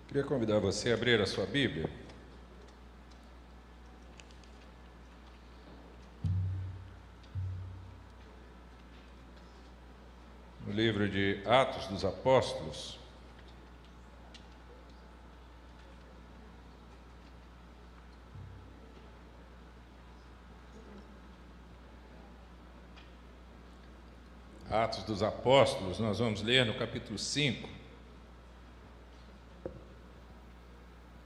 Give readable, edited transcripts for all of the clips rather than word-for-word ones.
Queria convidar você a abrir a sua Bíblia. No livro de Atos dos Apóstolos. Atos dos Apóstolos, nós vamos ler no capítulo 5.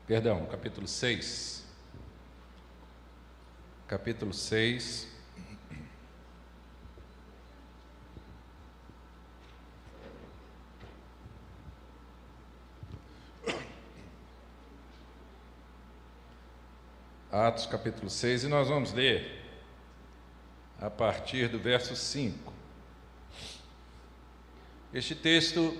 Perdão, capítulo 6. Capítulo 6. Atos capítulo 6, e nós vamos ler a partir do verso 5. Este texto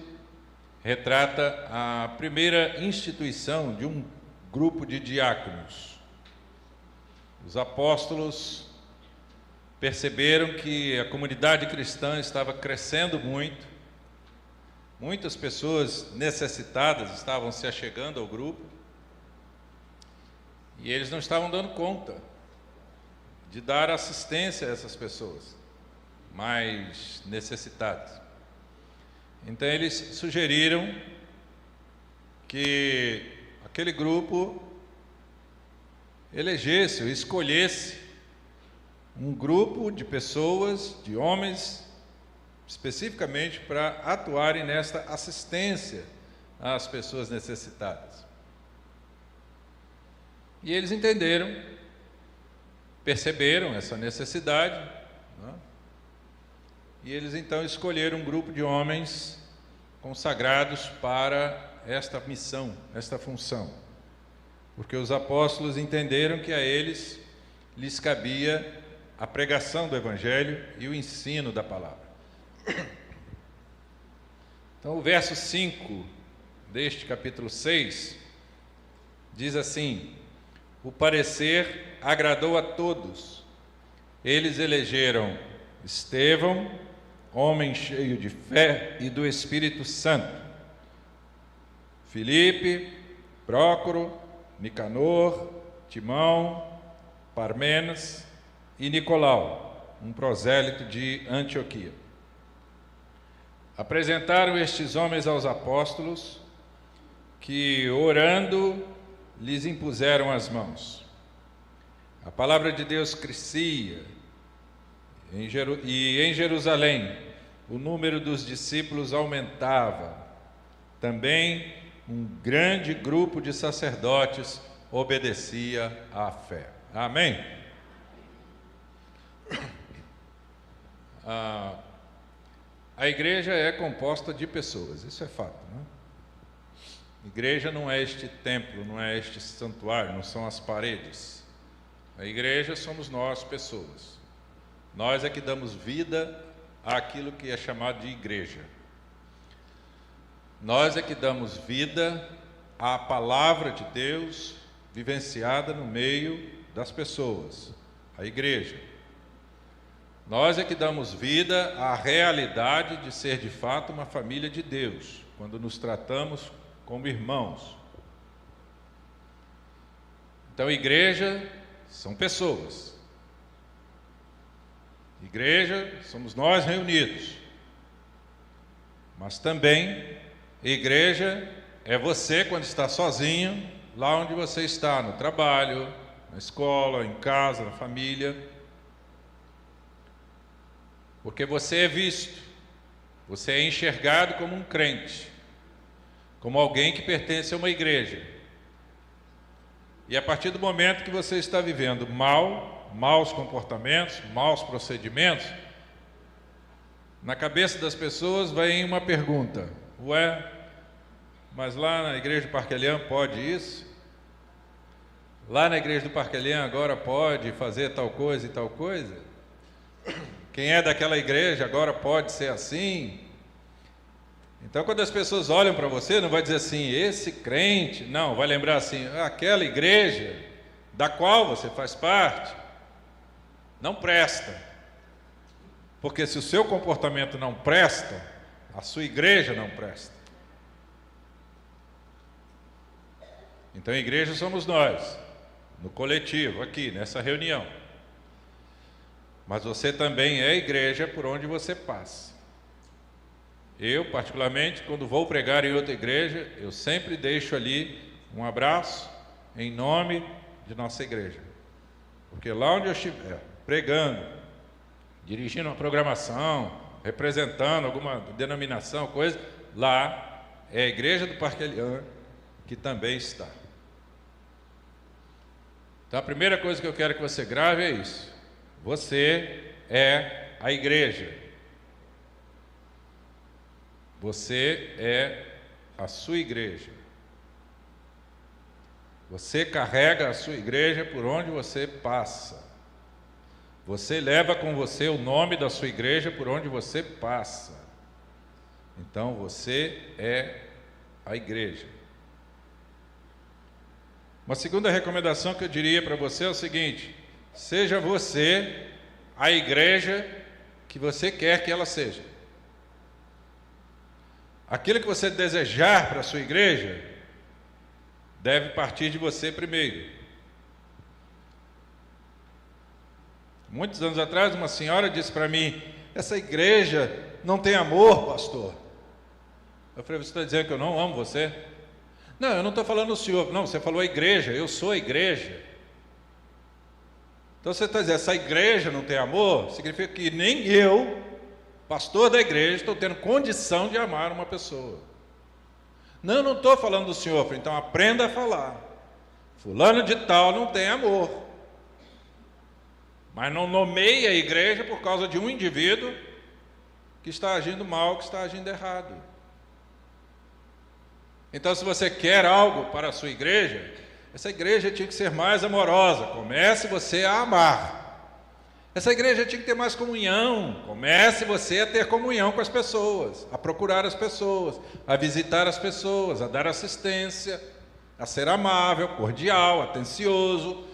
retrata a primeira instituição de um grupo de diáconos. Os apóstolos perceberam que a comunidade cristã estava crescendo muito, muitas pessoas necessitadas estavam se achegando ao grupo, e eles não estavam dando conta de dar assistência a essas pessoas mais necessitadas. Então eles sugeriram que aquele grupo elegesse ou escolhesse um grupo de pessoas, de homens, especificamente para atuarem nesta assistência às pessoas necessitadas. E eles entenderam, perceberam essa necessidade, né? E eles então escolheram um grupo de homens consagrados para esta missão, esta função, porque os apóstolos entenderam que a eles lhes cabia a pregação do Evangelho e o ensino da palavra. Então o verso 5 deste capítulo 6 diz assim: o parecer agradou a todos. Eles elegeram Estevão, homem cheio de fé e do Espírito Santo, Filipe, Prócoro, Nicanor, Timão, Parmenas e Nicolau, um prosélito de Antioquia. Apresentaram estes homens aos apóstolos, que, orando, lhes impuseram as mãos. A palavra de Deus crescia, e em Jerusalém o número dos discípulos aumentava. Também um grande grupo de sacerdotes obedecia à fé. Amém? A igreja é composta de pessoas, isso é fato, né? Igreja não é este templo, não é este santuário, não são as paredes. A igreja somos nós, pessoas. Nós é que damos vida àquilo que é chamado de igreja. Nós é que damos vida à palavra de Deus vivenciada no meio das pessoas, a igreja. Nós é que damos vida à realidade de ser de fato uma família de Deus, quando nos tratamos como irmãos. Então, igreja são pessoas. Igreja somos nós reunidos. Mas também, igreja é você quando está sozinho, lá onde você está, no trabalho, na escola, em casa, na família. Porque você é visto, você é enxergado como um crente, como alguém que pertence a uma igreja. E a partir do momento que você está vivendo maus comportamentos, maus procedimentos, na cabeça das pessoas vem uma pergunta: ué, mas lá na igreja do Parquelhã pode isso? Lá na igreja do Parquelhã agora pode fazer tal coisa e tal coisa? Quem é daquela igreja agora pode ser assim? Então, quando as pessoas olham para você, não vai dizer assim, esse crente, não, vai lembrar assim, aquela igreja da qual você faz parte, não presta. Porque se o seu comportamento não presta, a sua igreja não presta. Então, a igreja somos nós, no coletivo, aqui, nessa reunião. Mas você também é igreja por onde você passa. Eu, particularmente, quando vou pregar em outra igreja, eu sempre deixo ali um abraço em nome de nossa igreja. Porque lá onde eu estiver pregando, dirigindo uma programação, representando alguma denominação, coisa, lá é a igreja do Parque Elian que também está. Então a primeira coisa que eu quero que você grave é isso. Você é a igreja. Você é a sua igreja. Você carrega a sua igreja por onde você passa. Você leva com você o nome da sua igreja por onde você passa. Então você é a igreja. Uma segunda recomendação que eu diria para você é o seguinte: seja você a igreja que você quer que ela seja. Aquilo que você desejar para a sua igreja deve partir de você primeiro. Muitos anos atrás, uma senhora disse para mim: essa igreja não tem amor, pastor. Eu falei: você está dizendo que eu não amo você? Não, eu não estou falando o senhor. Não, você falou a igreja, eu sou a igreja. Então você está dizendo, essa igreja não tem amor? Significa que nem eu, pastor da igreja, estou tendo condição de amar uma pessoa. Não, eu não estou falando do senhor. Eu falei: então aprenda a falar. Fulano de tal não tem amor. Mas não nomeie a igreja por causa de um indivíduo que está agindo mal, que está agindo errado. Então, se você quer algo para a sua igreja, essa igreja tinha que ser mais amorosa. Comece você a amar. Essa igreja tinha que ter mais comunhão. Comece você a ter comunhão com as pessoas, a procurar as pessoas, a visitar as pessoas, a dar assistência, a ser amável, cordial, atencioso.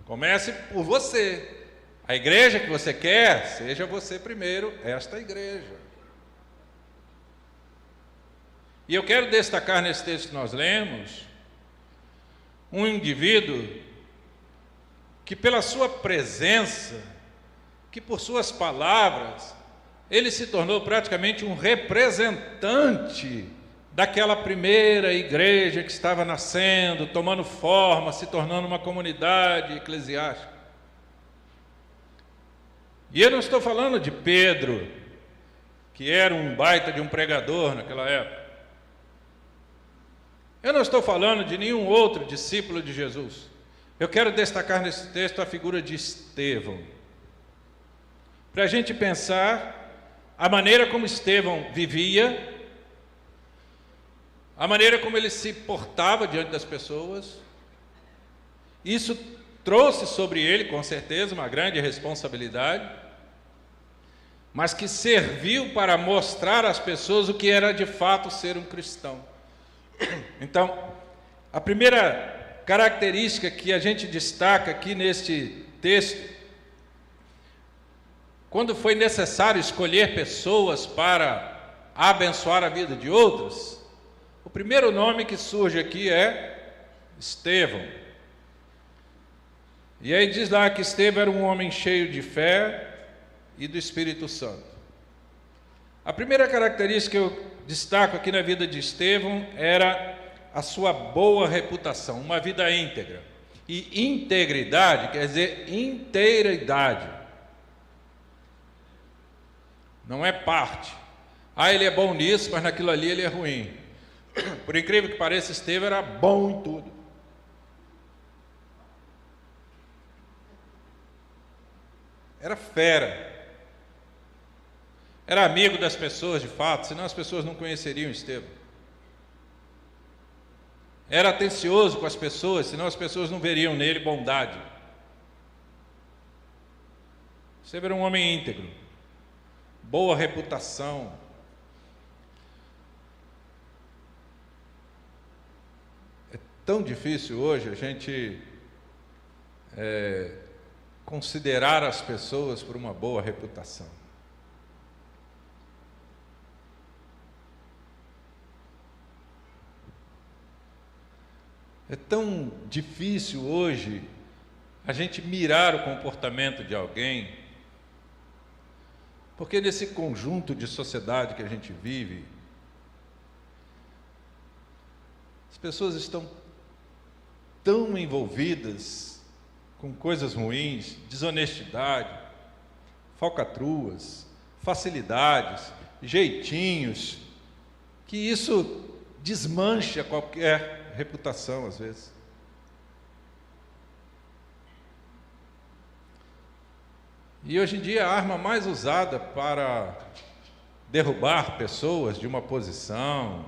Comece por você. A igreja que você quer, seja você primeiro esta igreja. E eu quero destacar nesse texto que nós lemos, um indivíduo que pela sua presença, que por suas palavras, ele se tornou praticamente um representante daquela primeira igreja que estava nascendo, tomando forma, se tornando uma comunidade eclesiástica. E eu não estou falando de Pedro, que era um baita de um pregador naquela época. Eu não estou falando de nenhum outro discípulo de Jesus. Eu quero destacar nesse texto a figura de Estevão, para a gente pensar a maneira como Estevão vivia, a maneira como ele se portava diante das pessoas. Isso trouxe sobre ele, com certeza, uma grande responsabilidade, mas que serviu para mostrar às pessoas o que era de fato ser um cristão. Então, a primeira característica que a gente destaca aqui neste texto, quando foi necessário escolher pessoas para abençoar a vida de outros, o primeiro nome que surge aqui é Estevão. E aí diz lá que Estevão era um homem cheio de fé e do Espírito Santo. A primeira característica que eu destaco aqui na vida de Estevão era a sua boa reputação, uma vida íntegra. E integridade quer dizer inteiridade. Não é parte. Ah, ele é bom nisso, mas naquilo ali ele é ruim. Por incrível que pareça, Estevão era bom em tudo. Era fera. Era amigo das pessoas de fato, senão as pessoas não conheceriam Estevão. Era atencioso com as pessoas, senão as pessoas não veriam nele bondade. Estevão era um homem íntegro, boa reputação. É tão difícil hoje a gente considerar as pessoas por uma boa reputação. É tão difícil hoje a gente mirar o comportamento de alguém, porque nesse conjunto de sociedade que a gente vive, as pessoas estão tão envolvidas com coisas ruins, desonestidade, falcatruas, facilidades, jeitinhos, que isso desmancha qualquer reputação às vezes. E hoje em dia a arma mais usada para derrubar pessoas de uma posição,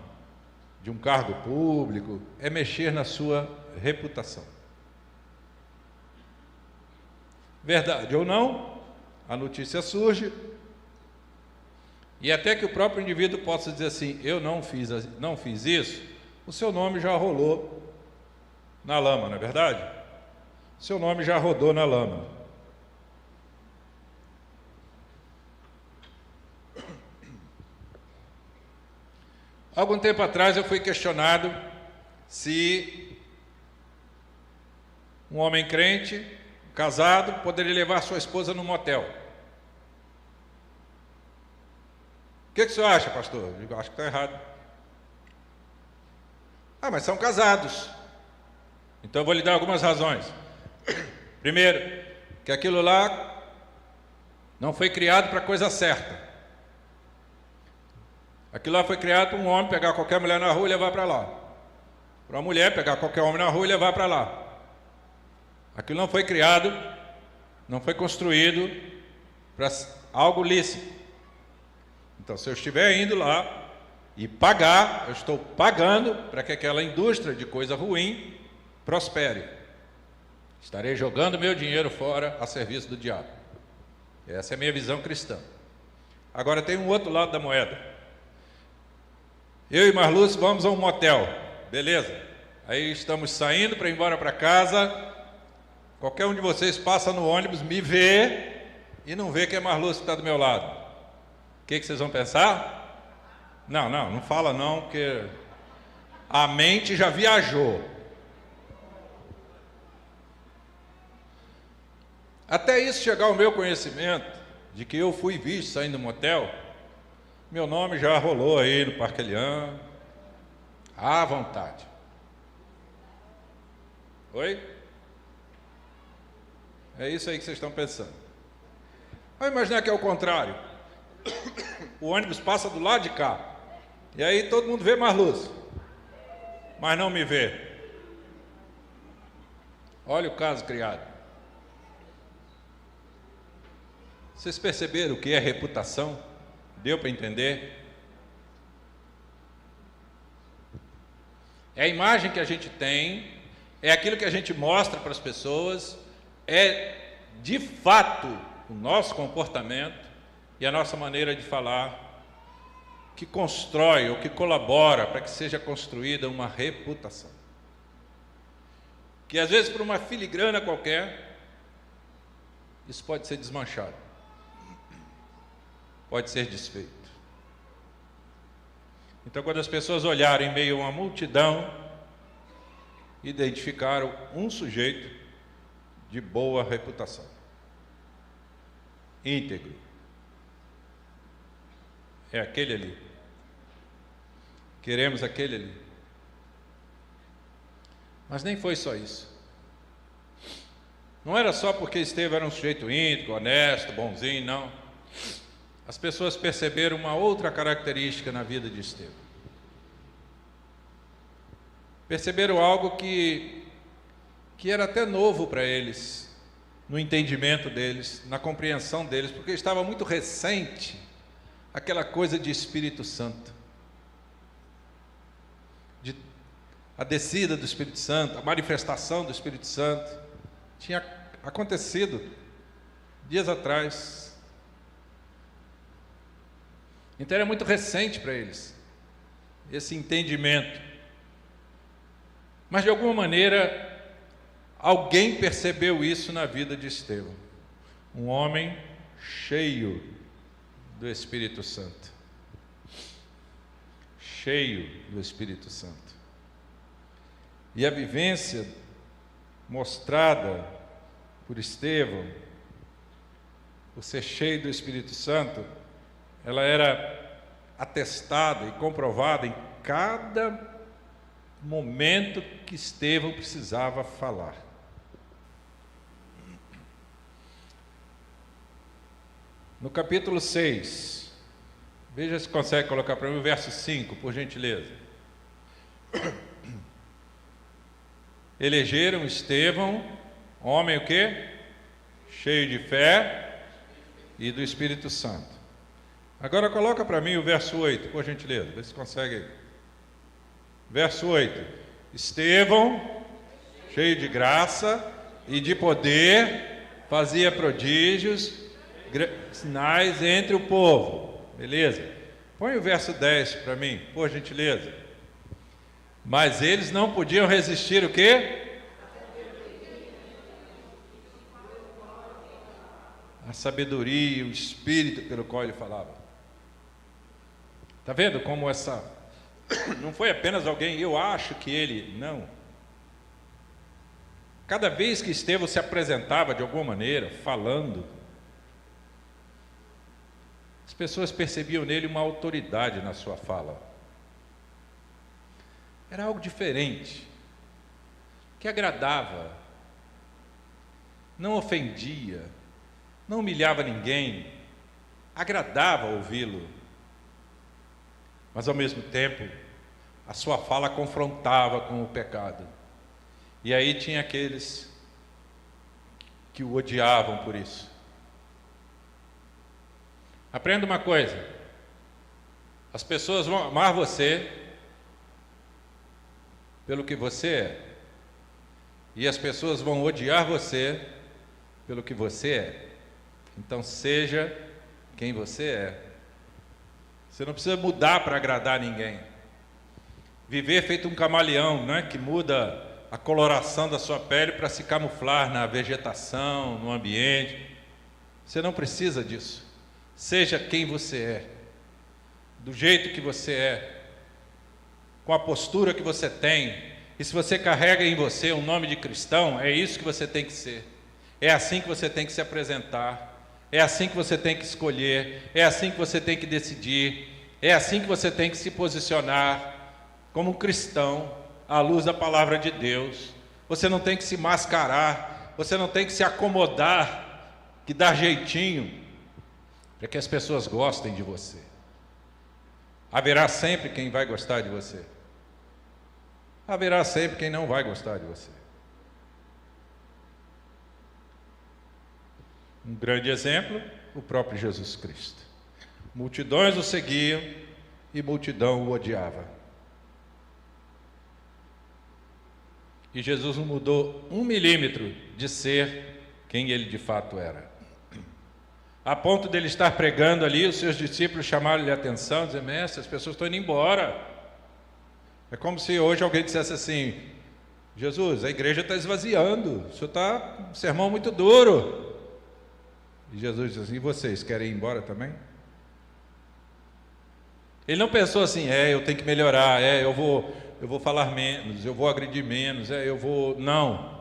de um cargo público, é mexer na sua reputação. Verdade ou não, a notícia surge, e até que o próprio indivíduo possa dizer assim, eu não fiz isso, o seu nome já rolou na lama, não é verdade? O seu nome já rodou na lama. Algum tempo atrás eu fui questionado se um homem crente, casado, poderia levar sua esposa num motel. O que o senhor acha, pastor? Eu digo, acho que está errado. Ah, mas são casados. Então eu vou lhe dar algumas razões. Primeiro, que aquilo lá não foi criado para a coisa certa. Aquilo lá foi criado para um homem pegar qualquer mulher na rua e levar para lá. Para uma mulher pegar qualquer homem na rua e levar para lá. Aquilo não foi criado, não foi construído para algo lícito. Então, se eu estiver indo lá e pagar, eu estou pagando para que aquela indústria de coisa ruim prospere. Estarei jogando meu dinheiro fora a serviço do diabo. Essa é a minha visão cristã. Agora tem um outro lado da moeda. Eu e Marluz vamos a um motel, beleza? Aí estamos saindo para ir embora para casa. Qualquer um de vocês passa no ônibus, me vê e não vê que é Marluz que está do meu lado. O que vocês vão pensar? Não fala não, porque a mente já viajou. Até isso chegar ao meu conhecimento, de que eu fui visto saindo do motel, meu nome já rolou aí no Parque Elian, à vontade. Oi? É isso aí que vocês estão pensando. Vamos imaginar que é o contrário. O ônibus passa do lado de cá, e aí todo mundo vê Marluz, mas não me vê. Olha o caso criado. Vocês perceberam o que é reputação? Deu para entender? É a imagem que a gente tem, é aquilo que a gente mostra para as pessoas, é de fato o nosso comportamento e a nossa maneira de falar que constrói ou que colabora para que seja construída uma reputação. Que às vezes por uma filigrana qualquer, isso pode ser desmanchado. Pode ser desfeito. Então, quando as pessoas olharem em meio a uma multidão, identificaram um sujeito de boa reputação, íntegro. É aquele ali. Queremos aquele ali. Mas nem foi só isso. Não era só porque Estevão era um sujeito íntegro, honesto, bonzinho, não. As pessoas perceberam uma outra característica na vida de Estevão. Perceberam algo que era até novo para eles, no entendimento deles, na compreensão deles, porque estava muito recente aquela coisa de Espírito Santo. A descida do Espírito Santo, a manifestação do Espírito Santo, tinha acontecido dias atrás. Então era muito recente para eles, esse entendimento. Mas de alguma maneira, alguém percebeu isso na vida de Estevão. Um homem cheio do Espírito Santo. Cheio do Espírito Santo. E a vivência mostrada por Estevão, por ser cheio do Espírito Santo, ela era atestada e comprovada em cada momento que Estevão precisava falar. No capítulo 6, veja se consegue colocar para mim o verso 5, por gentileza. Elegeram Estevão, homem o quê? Cheio de fé e do Espírito Santo. Agora coloca para mim o verso 8, por gentileza, vê se consegue aí. Verso 8. Estevão, cheio de graça e de poder, fazia prodígios, sinais entre o povo. Beleza? Põe o verso 10 para mim, por gentileza. Mas eles não podiam resistir o quê? A sabedoria, o espírito pelo qual ele falava. Está vendo como essa... Não foi apenas alguém, eu acho que ele... Não. Cada vez que Estevão se apresentava de alguma maneira, falando, as pessoas percebiam nele uma autoridade na sua fala. Era algo diferente, que agradava, não ofendia, não humilhava ninguém, agradava ouvi-lo, mas ao mesmo tempo a sua fala confrontava com o pecado. E aí tinha aqueles que o odiavam por isso. Aprenda uma coisa: as pessoas vão amar você pelo que você é, e as pessoas vão odiar você pelo que você é. Então seja quem você é. Você não precisa mudar para agradar ninguém. Viver feito um camaleão, né, que muda a coloração da sua pele para se camuflar na vegetação, no ambiente. Você não precisa disso. Seja quem você é, do jeito que você é, com a postura que você tem. E se você carrega em você um nome de cristão, é isso que você tem que ser. É assim que você tem que se apresentar. É assim que você tem que escolher. É assim que você tem que decidir. É assim que você tem que se posicionar como um cristão, à luz da palavra de Deus. Você não tem que se mascarar. Você não tem que se acomodar, que dar jeitinho, para que as pessoas gostem de você. Haverá sempre quem vai gostar de você. Haverá sempre quem não vai gostar de você. Um grande exemplo, o próprio Jesus Cristo. Multidões o seguiam e multidão o odiava. E Jesus não mudou 1 milímetro de ser quem ele de fato era. A ponto dele estar pregando ali, os seus discípulos chamaram-lhe a atenção, dizendo: mestre, as pessoas estão indo embora. É como se hoje alguém dissesse assim: Jesus, a igreja está esvaziando, o senhor está um sermão muito duro. E Jesus diz assim: e vocês querem ir embora também? Ele não pensou assim: eu tenho que melhorar, eu vou falar menos, eu vou agredir menos, Não.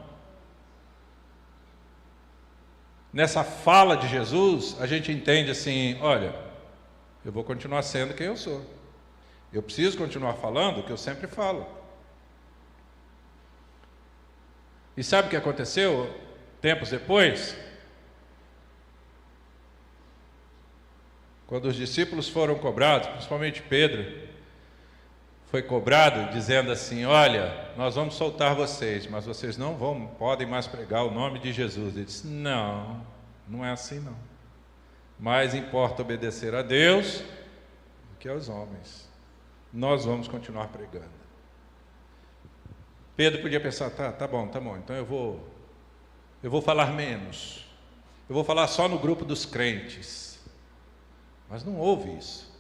Nessa fala de Jesus, a gente entende assim: olha, eu vou continuar sendo quem eu sou. Eu preciso continuar falando o que eu sempre falo. E sabe o que aconteceu tempos depois? Quando os discípulos foram cobrados, principalmente Pedro, foi cobrado dizendo assim: olha, nós vamos soltar vocês, mas vocês não podem mais pregar o nome de Jesus. Ele disse: não, não é assim não. Mais importa obedecer a Deus do que aos homens. Nós vamos continuar pregando. Pedro podia pensar: tá bom, então eu vou falar menos. Eu vou falar só no grupo dos crentes. Mas não houve isso.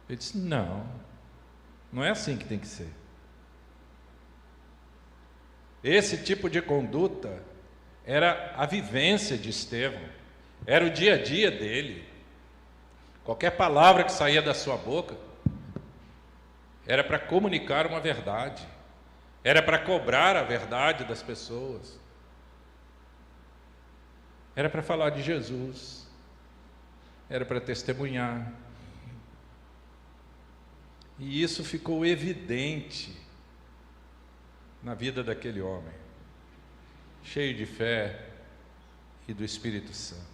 Ele disse: não é assim que tem que ser. Esse tipo de conduta era a vivência de Estevão, era o dia a dia dele. Qualquer palavra que saía da sua boca era para comunicar uma verdade, era para cobrar a verdade das pessoas, era para falar de Jesus, era para testemunhar. E isso ficou evidente na vida daquele homem, cheio de fé e do Espírito Santo.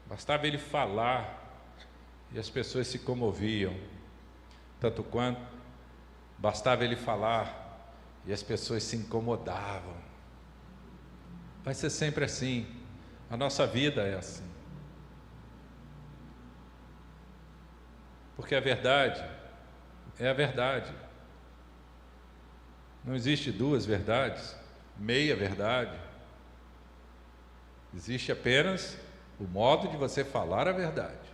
Bastava ele falar e as pessoas se comoviam, tanto quanto bastava ele falar e as pessoas se incomodavam. Vai ser sempre assim, a nossa vida é assim. Porque a verdade é a verdade. Não existe duas verdades, meia verdade. Existe apenas o modo de você falar a verdade.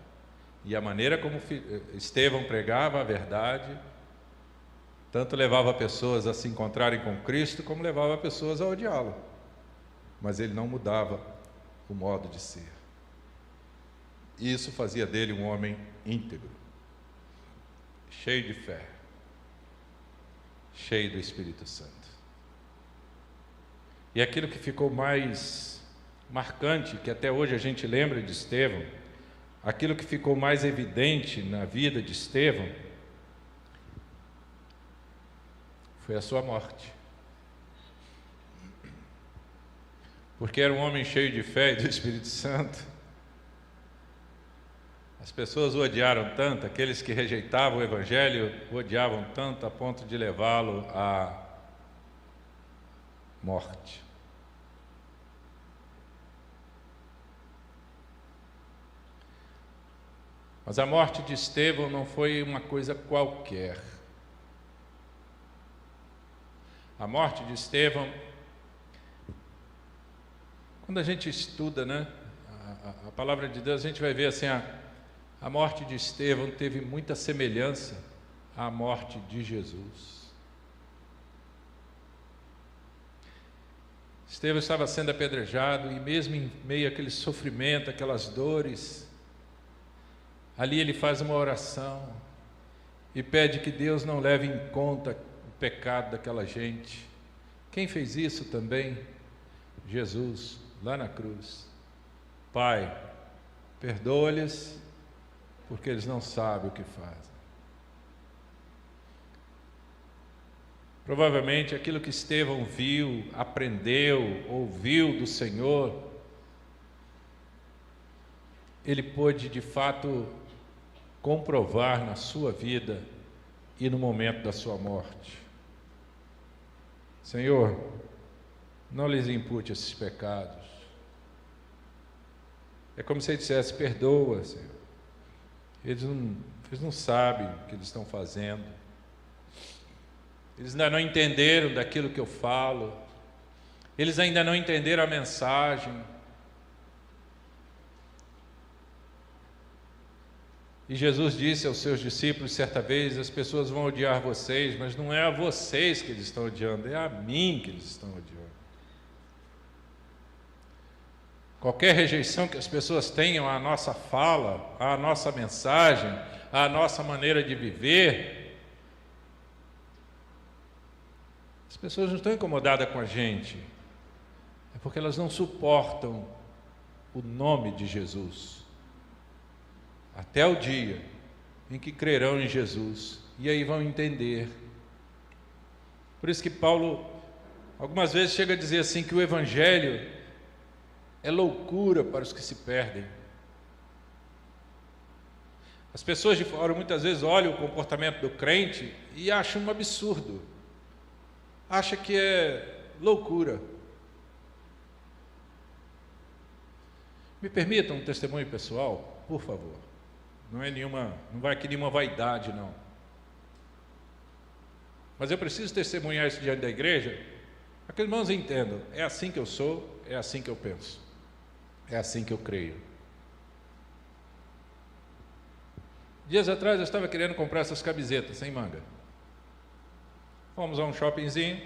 E a maneira como Estevão pregava a verdade, tanto levava pessoas a se encontrarem com Cristo, como levava pessoas a odiá-lo. Mas ele não mudava o modo de ser. Isso fazia dele um homem íntegro, cheio de fé, cheio do Espírito Santo. E aquilo que ficou mais marcante, que até hoje a gente lembra de Estevão, aquilo que ficou mais evidente na vida de Estevão, foi a sua morte. Porque era um homem cheio de fé e do Espírito Santo. As pessoas o odiaram tanto, aqueles que rejeitavam o Evangelho o odiavam tanto a ponto de levá-lo à morte. Mas a morte de Estevão não foi uma coisa qualquer. A morte de Estevão, quando a gente estuda, né, a palavra de Deus, a gente vai ver assim, a morte de Estevão teve muita semelhança à morte de Jesus. Estevão estava sendo apedrejado e mesmo em meio àquele sofrimento, aquelas dores, ali ele faz uma oração e pede que Deus não leve em conta o pecado daquela gente. Quem fez isso também? Jesus, lá na cruz. Pai, perdoa-lhes, porque eles não sabem o que fazem. Provavelmente aquilo que Estevão viu, aprendeu, ouviu do Senhor, ele pôde de fato comprovar na sua vida e no momento da sua morte. Senhor, não lhes impute esses pecados. É como se ele dissesse: perdoa, Senhor. Eles não sabem o que eles estão fazendo. Eles ainda não entenderam daquilo que eu falo. Eles ainda não entenderam a mensagem. E Jesus disse aos seus discípulos certa vez: as pessoas vão odiar vocês, mas não é a vocês que eles estão odiando, é a mim que eles estão odiando. Qualquer rejeição que as pessoas tenham à nossa fala, à nossa mensagem, à nossa maneira de viver, as pessoas não estão incomodadas com a gente, é porque elas não suportam o nome de Jesus. Até o dia em que crerão em Jesus, e aí vão entender. Por isso que Paulo algumas vezes chega a dizer assim, que o Evangelho é loucura para os que se perdem. As pessoas de fora muitas vezes olham o comportamento do crente e acham um absurdo, acham que é loucura. Me permitam um testemunho pessoal, por favor. Não vai aqui nenhuma vaidade, não. Mas eu preciso testemunhar isso diante da igreja, para que os irmãos entendam: é assim que eu sou, é assim que eu penso, é assim que eu creio. Dias atrás eu estava querendo comprar essas camisetas sem manga. Fomos a um shoppingzinho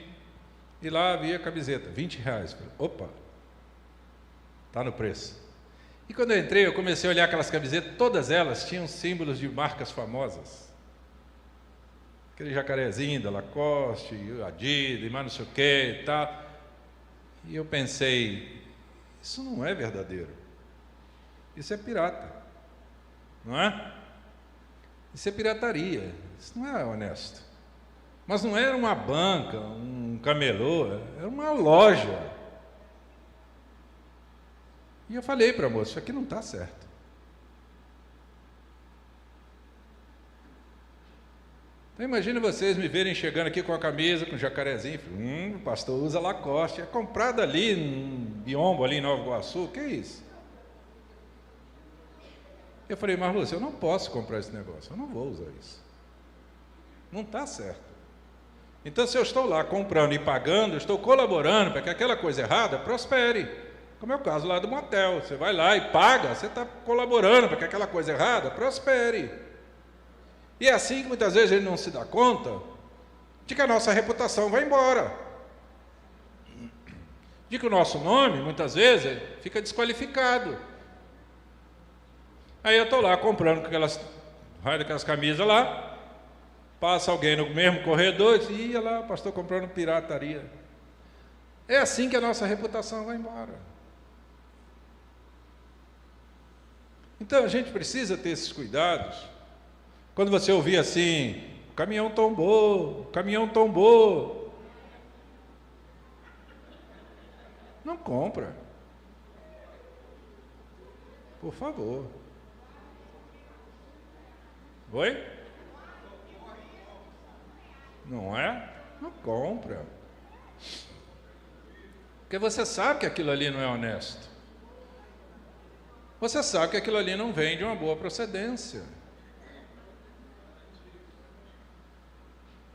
e lá havia camiseta, R$20. Falei: opa, está no preço. E quando eu entrei, eu comecei a olhar aquelas camisetas, todas elas tinham símbolos de marcas famosas. aquele jacarezinho da Lacoste, Adidas, mas não sei o que e tal. E eu pensei, isso não é verdadeiro, isso é pirata, não é? Isso é pirataria, isso não é honesto. Mas não era uma banca, um camelô, era uma loja. E eu falei para a moça, isso aqui não está certo. Então imagine vocês me verem chegando aqui com a camisa, com o jacarezinho, o pastor usa Lacoste, é comprado ali em Biombo, ali em Nova Iguaçu, o que é isso? Eu falei, mas Lúcia, eu não posso comprar esse negócio, eu não vou usar isso. Não está certo. Então se eu estou lá comprando e pagando, eu estou colaborando para que aquela coisa errada prospere. Como é o caso lá do motel, você vai lá e paga, você está colaborando para que aquela coisa errada prospere. E é assim que muitas vezes a gente não se dá conta de que a nossa reputação vai embora. De que o nosso nome, muitas vezes, fica desqualificado. Aí eu estou lá comprando aquelas camisas lá, passa alguém no mesmo corredor e diz, ia lá, o pastor comprando pirataria. É assim que a nossa reputação vai embora. Então a gente precisa ter esses cuidados. Quando você ouvir assim, o caminhão tombou, não compra. Por favor. Oi? Não é? Não compra. Porque você sabe que aquilo ali não é honesto. Você sabe que aquilo ali não vem de uma boa procedência.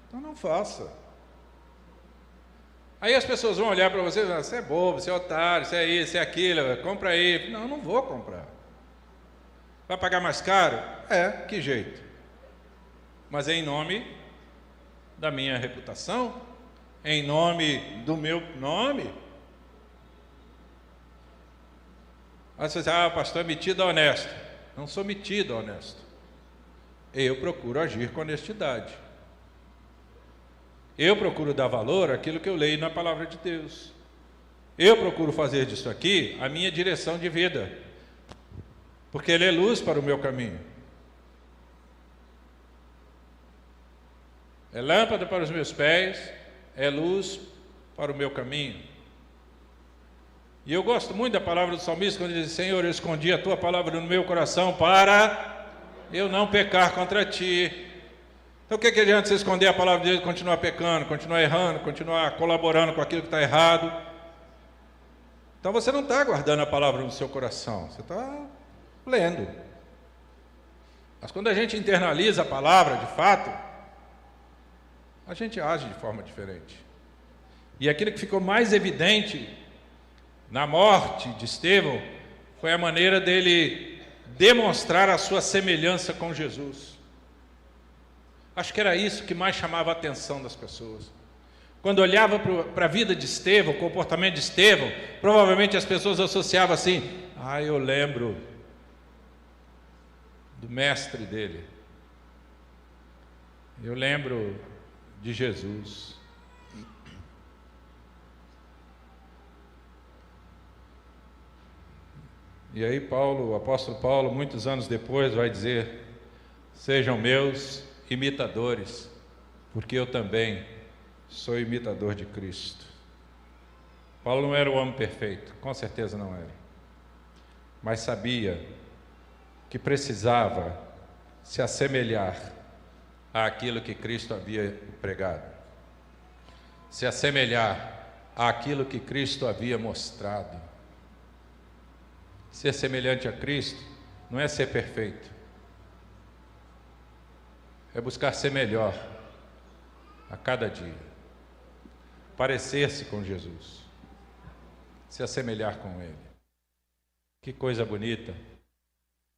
Então não faça. Aí as pessoas vão olhar para você e falar, você é bobo, você é otário, você é isso, você é aquilo, compra aí. Não, não vou comprar. Vai pagar mais caro? É, que jeito. Mas é em nome da minha reputação, é em nome do meu nome. Aí você diz, pastor é metido a honesto. Não sou metido a honesto. Eu procuro agir com honestidade. Eu procuro dar valor àquilo que eu leio na palavra de Deus. Eu procuro fazer disso aqui a minha direção de vida, porque Ele é luz para o meu caminho. É lâmpada para os meus pés, é luz para o meu caminho. E eu gosto muito da palavra do salmista, quando ele diz, Senhor, eu escondi a Tua palavra no meu coração para eu não pecar contra Ti. Então o que adianta você esconder a palavra de Deus e continuar pecando, continuar errando, continuar colaborando com aquilo que está errado? Então você não está guardando a palavra no seu coração, você está lendo. Mas quando a gente internaliza a palavra de fato, a gente age de forma diferente. E aquilo que ficou mais evidente na morte de Estevão foi a maneira dele demonstrar a sua semelhança com Jesus. Acho que era isso que mais chamava a atenção das pessoas. Quando olhava para a vida de Estevão, o comportamento de Estevão, provavelmente as pessoas associavam assim, eu lembro do mestre dele. Eu lembro de Jesus. E aí o apóstolo Paulo, muitos anos depois, vai dizer, sejam meus imitadores, porque eu também sou imitador de Cristo. Paulo não era o homem perfeito, com certeza não era, mas sabia que precisava se assemelhar àquilo que Cristo havia pregado, se assemelhar àquilo que Cristo havia mostrado. Ser semelhante a Cristo não é ser perfeito, é buscar ser melhor a cada dia, parecer-se com Jesus, se assemelhar com Ele. Que coisa bonita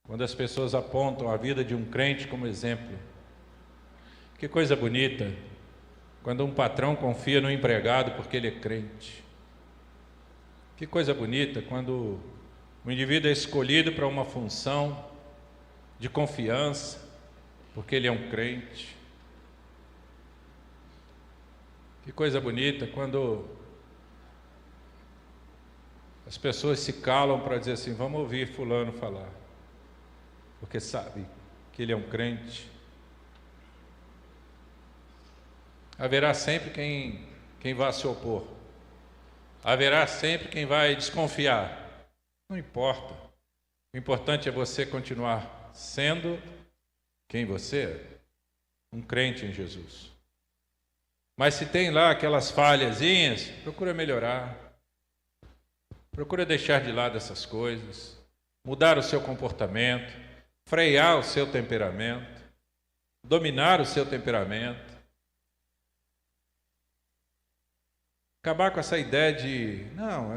quando as pessoas apontam a vida de um crente como exemplo. Que coisa bonita quando um patrão confia no empregado porque ele é crente. Que coisa bonita quando o indivíduo é escolhido para uma função de confiança porque ele é um crente. Que coisa bonita quando as pessoas se calam para dizer assim: vamos ouvir fulano falar, porque sabe que ele é um crente. Haverá sempre quem vá se opor, haverá sempre quem vai desconfiar. Não importa, o importante é você continuar sendo quem você é, um crente em Jesus. Mas se tem lá aquelas falhazinhas, procura melhorar, procura deixar de lado essas coisas, mudar o seu comportamento, frear o seu temperamento, dominar o seu temperamento, acabar com essa ideia de, não,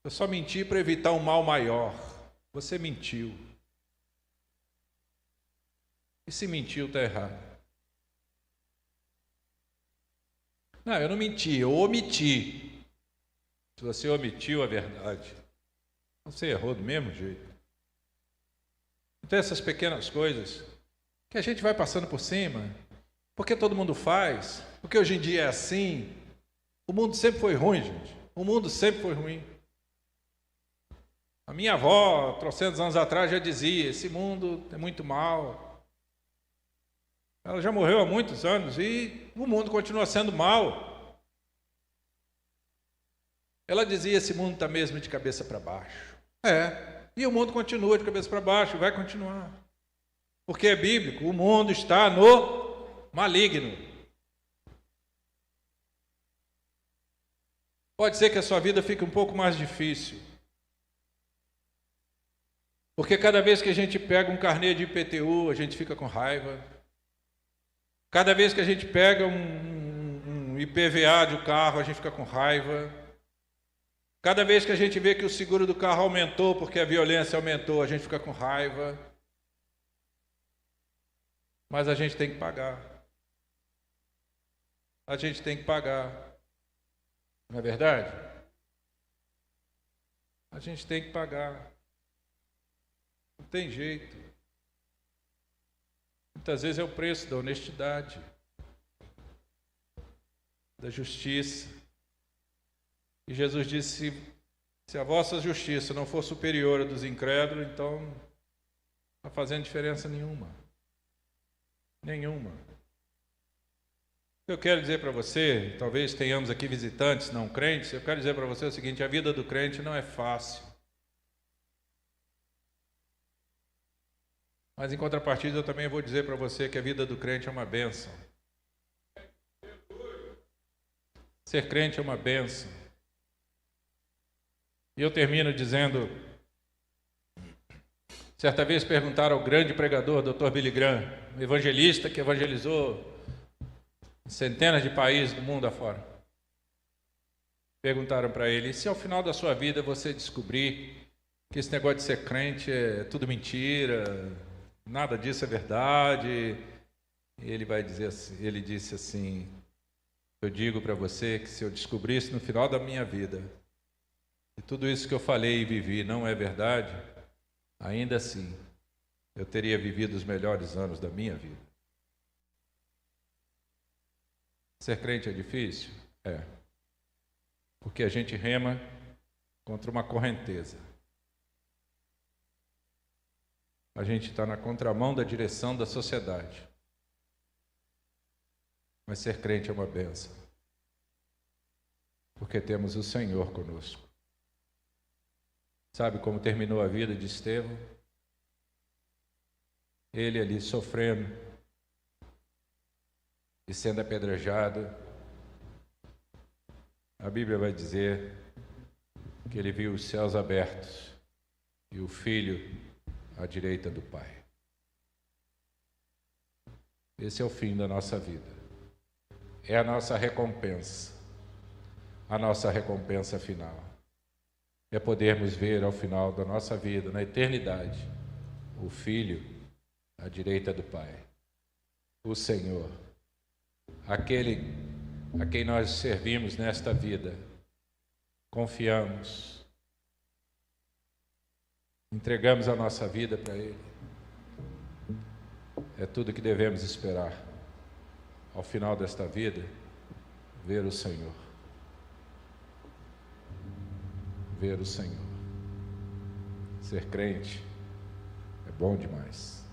eu só menti para evitar um mal maior. Você mentiu. E se mentiu, está errado. Não, eu não menti, eu omiti. Se você omitiu a verdade, você errou do mesmo jeito. Então essas pequenas coisas que a gente vai passando por cima, porque todo mundo faz, porque hoje em dia é assim. O mundo sempre foi ruim, gente. O mundo sempre foi ruim. A minha avó, 300 anos atrás, já dizia: esse mundo é muito mal. Ela já morreu há muitos anos e o mundo continua sendo mal. Ela dizia: esse mundo está mesmo de cabeça para baixo. E o mundo continua de cabeça para baixo, vai continuar. Porque é bíblico, o mundo está no maligno. Pode ser que a sua vida fique um pouco mais difícil. Porque cada vez que a gente pega um carnê de IPTU, a gente fica com raiva. Cada vez que a gente pega um IPVA de um carro, a gente fica com raiva. Cada vez que a gente vê que o seguro do carro aumentou porque a violência aumentou, a gente fica com raiva. Mas a gente tem que pagar. A gente tem que pagar. Não é verdade? A gente tem que pagar. Não tem jeito. Muitas vezes é o preço da honestidade, da justiça. E Jesus disse: se a vossa justiça não for superior à dos incrédulos, então não está fazendo diferença nenhuma. Nenhuma. Eu quero dizer para você, talvez tenhamos aqui visitantes não crentes, eu quero dizer para você o seguinte: a vida do crente não é fácil. Mas em contrapartida eu também vou dizer para você que a vida do crente é uma bênção. Ser crente é uma bênção. E eu termino dizendo, certa vez perguntaram ao grande pregador, Dr. Billy Graham, um evangelista que evangelizou centenas de países do mundo afora. Perguntaram para ele: e se ao final da sua vida você descobrir que esse negócio de ser crente é tudo mentira, nada disso é verdade? E ele disse assim: eu digo para você que se eu descobrisse no final da minha vida que tudo isso que eu falei e vivi não é verdade, ainda assim eu teria vivido os melhores anos da minha vida. Ser crente é difícil? É. Porque a gente rema contra uma correnteza. A gente está na contramão da direção da sociedade. Mas ser crente é uma bênção. Porque temos o Senhor conosco. Sabe como terminou a vida de Estevão? Ele ali sofrendo e sendo apedrejado. A Bíblia vai dizer que ele viu os céus abertos e o Filho à direita do Pai. Esse é o fim da nossa vida. É a nossa recompensa. A nossa recompensa final. É podermos ver ao final da nossa vida, na eternidade, o Filho à direita do Pai. O Senhor. Aquele a quem nós servimos nesta vida, confiamos, entregamos a nossa vida para Ele. É tudo que devemos esperar ao final desta vida, ver o Senhor. Ver o Senhor. Ser crente é bom demais.